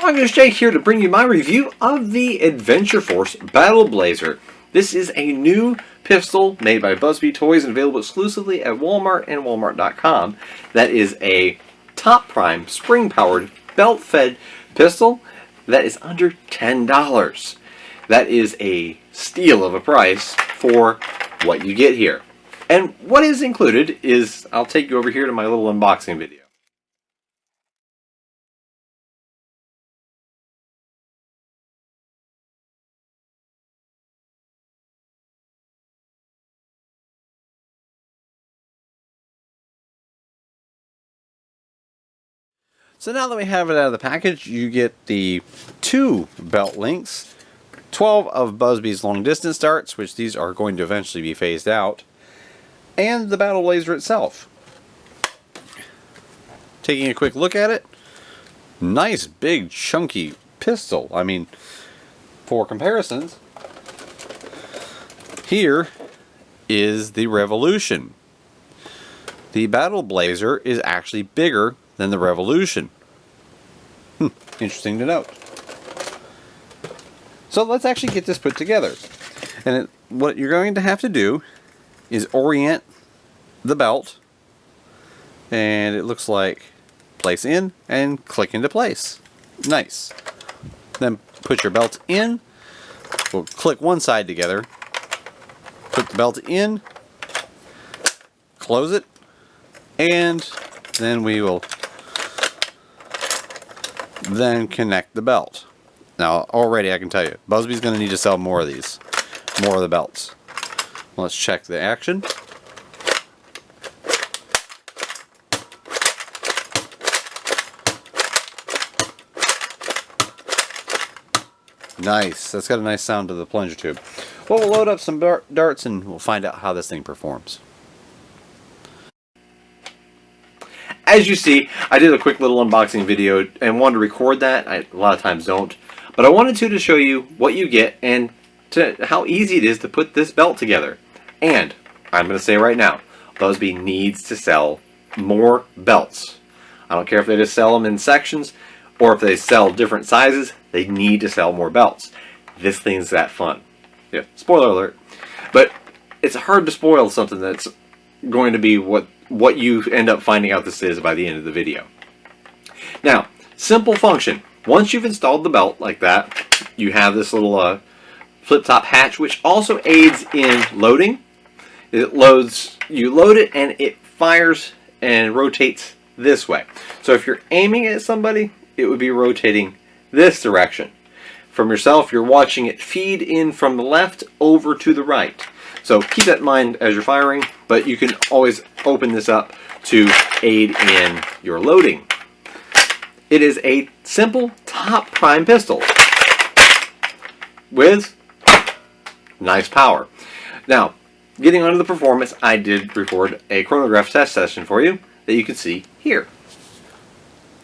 August J here to bring you my review of the Adventure Force Battle Blazer. This is a new pistol made by Busby Toys and available exclusively at Walmart and Walmart.com. That is a top prime, spring-powered, belt-fed pistol that is under $10. That is a steal of a price for what you get here. And what is included is, I'll take you over here to my little unboxing video. So now that we have it out of the package, you get the 2 belt links, 12 of Busby's long distance darts, which these are going to eventually be phased out, and the Battle Blazer itself. Taking a quick look at it, nice big chunky pistol. I mean, for comparisons, here is the Revolution. The Battle Blazer is actually bigger than the Revolution. Interesting to note. So let's actually get this put together. And what you're going to have to do is orient the belt. And it looks like place in and click into place. Nice. Then put your belt in. We'll click one side together. Put the belt in. Close it. And then we will then connect the belt. Now already I can tell you, Busby's going to need to sell more of these. More of the belts. Let's check the action. Nice. That's got a nice sound to the plunger tube. Well, we'll load up some darts and we'll find out how this thing performs. As you see, I did a quick little unboxing video and wanted to record that. I a lot of times don't. But I wanted to show you what you get and how easy it is to put this belt together. And I'm going to say right now, Busby needs to sell more belts. I don't care if they just sell them in sections or if they sell different sizes, they need to sell more belts. This thing's that fun. Yeah, spoiler alert. But it's hard to spoil something that's going to be what you end up finding out this is by the end of the video. Now, simple function. Once you've installed the belt like that, you have this little flip-top hatch, which also aids in loading. It loads, you load it, and it fires and rotates this way. So if you're aiming at somebody, it would be rotating this direction. From yourself, you're watching it feed in from the left over to the right. So keep that in mind as you're firing, but you can always open this up to aid in your loading. It is a simple top prime pistol with nice power. Now, getting onto the performance, I did record a chronograph test session for you that you can see here.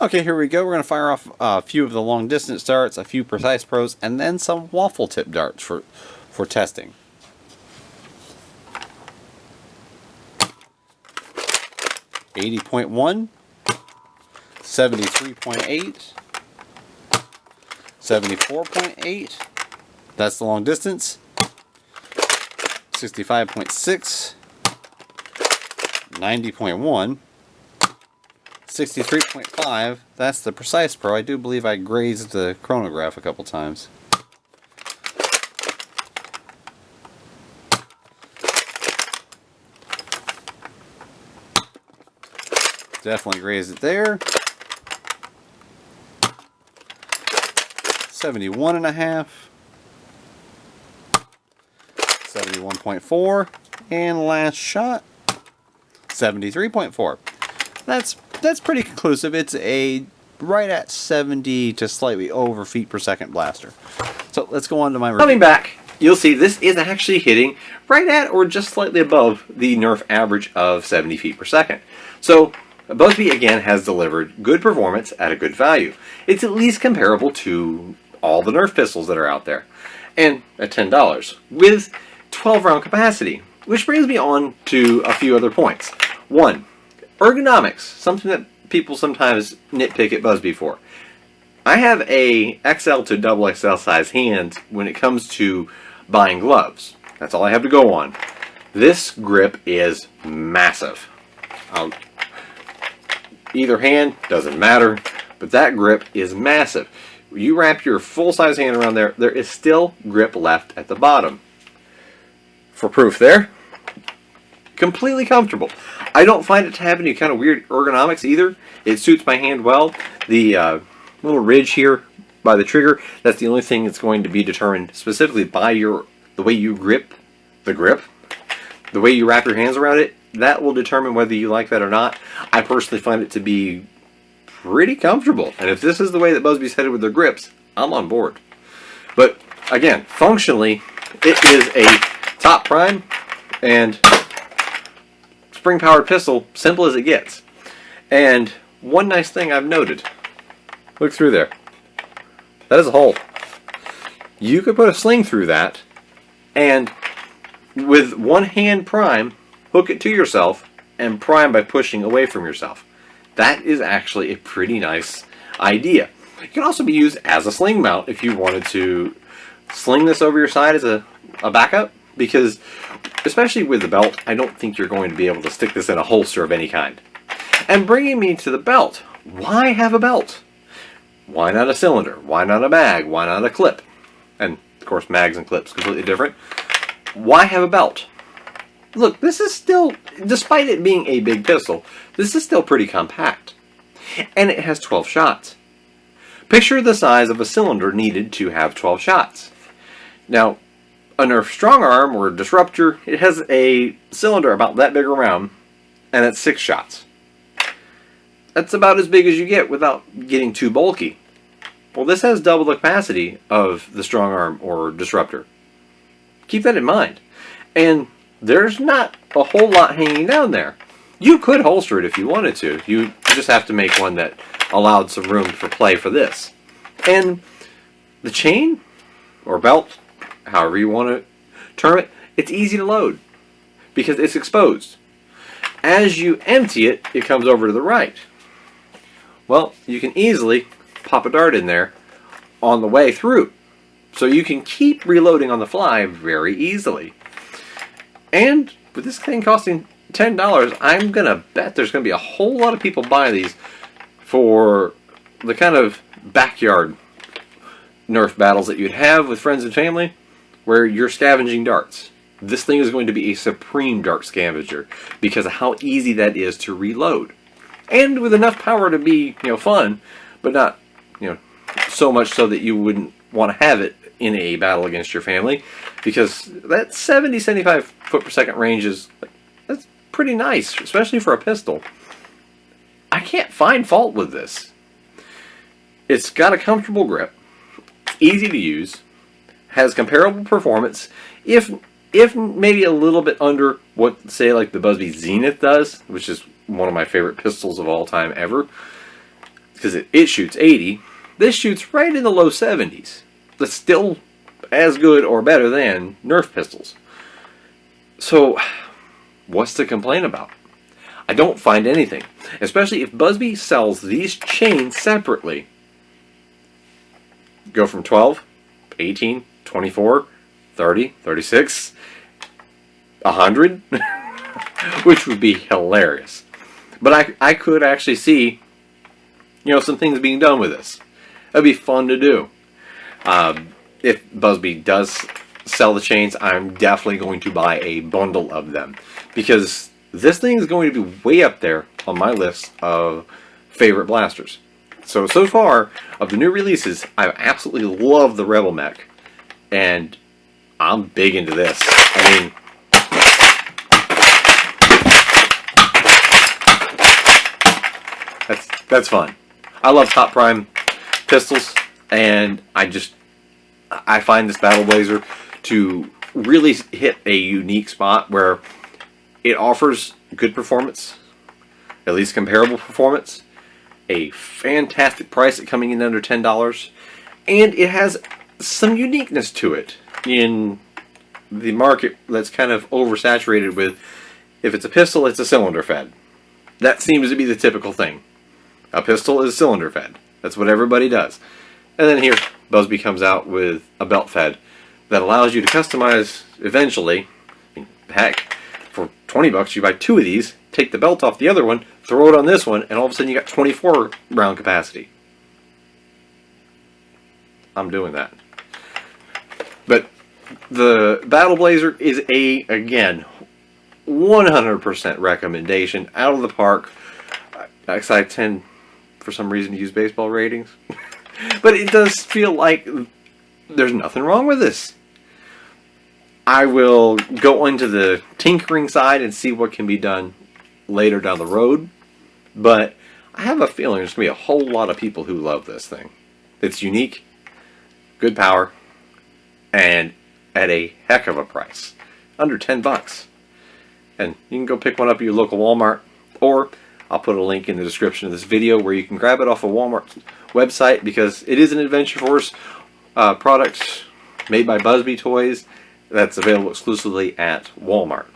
Okay, here we go. We're going to fire off a few of the long distance darts, a few precise pros, and then some waffle tip darts for testing. .1, 73.8, 74.8, that's the long distance, 65.6, 90.1, 63.5, that's the precise pro. I do believe I grazed the chronograph a couple times. Definitely grazed it there. 71.5, 71.4, and last shot 73.4. That's pretty conclusive. It's a right at 70 to slightly over feet per second blaster. So let's go on to my review. Coming back, you'll see this is actually hitting right at or just slightly above the Nerf average of 70 feet per second. So Busby again has delivered good performance at a good value. It's at least comparable to all the Nerf pistols that are out there. And at $10 with 12 round capacity. Which brings me on to a few other points. One, ergonomics, something that people sometimes nitpick at Busby for. I have a XL to double XL size hand when it comes to buying gloves. That's all I have to go on. This grip is massive. Either hand, doesn't matter, but that grip is massive. You wrap your full-size hand around there, there is still grip left at the bottom. For proof there, completely comfortable. I don't find it to have any kind of weird ergonomics either. It suits my hand well. The little ridge here by the trigger, that's the only thing that's going to be determined specifically by the way you grip the grip. The way you wrap your hands around it, that will determine whether you like that or not. I personally find it to be pretty comfortable. And if this is the way that Busby's headed with their grips, I'm on board. But again, functionally, it is a top prime and spring-powered pistol, simple as it gets. And one nice thing I've noted, look through there. That is a hole. You could put a sling through that, and with one hand prime, hook it to yourself, and prime by pushing away from yourself. That is actually a pretty nice idea. It can also be used as a sling mount if you wanted to sling this over your side as a backup, because especially with the belt, I don't think you're going to be able to stick this in a holster of any kind. And bringing me to the belt, why have a belt? Why not a cylinder? Why not a mag? Why not a clip? And of course, mags and clips completely different. Why have a belt? Look, this is still, despite it being a big pistol, this is still pretty compact. And it has 12 shots. Picture the size of a cylinder needed to have 12 shots. Now, a Nerf Strong Arm or Disruptor, it has a cylinder about that big around, and it's 6 shots. That's about as big as you get without getting too bulky. Well, this has double the capacity of the Strong Arm or Disruptor. Keep that in mind. And there's not a whole lot hanging down there. You could holster it if you wanted to. You just have to make one that allowed some room for play for this. And the chain, or belt, however you want to term it, it's easy to load because it's exposed. As you empty it, it comes over to the right. Well, you can easily pop a dart in there on the way through. So you can keep reloading on the fly very easily. And with this thing costing $10, I'm going to bet there's going to be a whole lot of people buying these for the kind of backyard Nerf battles that you'd have with friends and family where you're scavenging darts. This thing is going to be a supreme dart scavenger because of how easy that is to reload. And with enough power to be, fun, but not, so much so that you wouldn't want to have it in a battle against your family, because that 70-75 foot per second range that's pretty nice, especially for a pistol. I can't find fault with this. It's got a comfortable grip, easy to use, has comparable performance, if maybe a little bit under what, say, like the Busby Zenith does, which is one of my favorite pistols of all time ever, because it shoots 80. This shoots right in the low 70s. That's still as good or better than Nerf pistols. So, what's to complain about? I don't find anything. Especially if Busby sells these chains separately. Go from 12, 18, 24, 30, 36, 100, which would be hilarious. But I could actually see, some things being done with this. That'd be fun to do. If Busby does sell the chains, I'm definitely going to buy a bundle of them, because this thing is going to be way up there on my list of favorite blasters. So far, of the new releases, I absolutely love the Rebel Mech, and I'm big into this. I mean, that's fun. I love top prime pistols, and I find this Battle Blazer to really hit a unique spot where it offers good performance, at least comparable performance, a fantastic price at coming in under $10, and it has some uniqueness to it in the market that's kind of oversaturated with, if it's a pistol, it's a cylinder fed. That seems to be the typical thing. A pistol is cylinder fed. That's what everybody does. And then here, Busby comes out with a belt fed that allows you to customize eventually. I mean, heck, for 20 bucks you buy 2 of these, take the belt off the other one, throw it on this one, and all of a sudden you got 24 round capacity. I'm doing that. But the Battle Blazer is again, 100% recommendation. Out of the park. I tend, for some reason, to use baseball ratings. But it does feel like there's nothing wrong with this. I will go into the tinkering side and see what can be done later down the road. But I have a feeling there's going to be a whole lot of people who love this thing. It's unique, good power, and at a heck of a price. Under 10 bucks. And you can go pick one up at your local Walmart, or I'll put a link in the description of this video where you can grab it off of Walmart's website, because it is an Adventure Force product made by Busby Toys that's available exclusively at Walmart.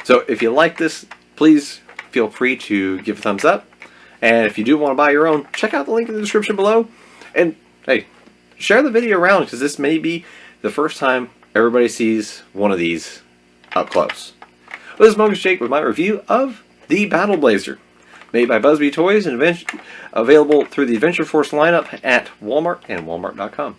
So if you like this, please feel free to give a thumbs up. And if you do want to buy your own, check out the link in the description below. And hey, share the video around, because this may be the first time everybody sees one of these up close. Well, this is Monkey Jake with my review of the Battle Blazer, made by Busby Toys and available through the Adventure Force lineup at Walmart and Walmart.com.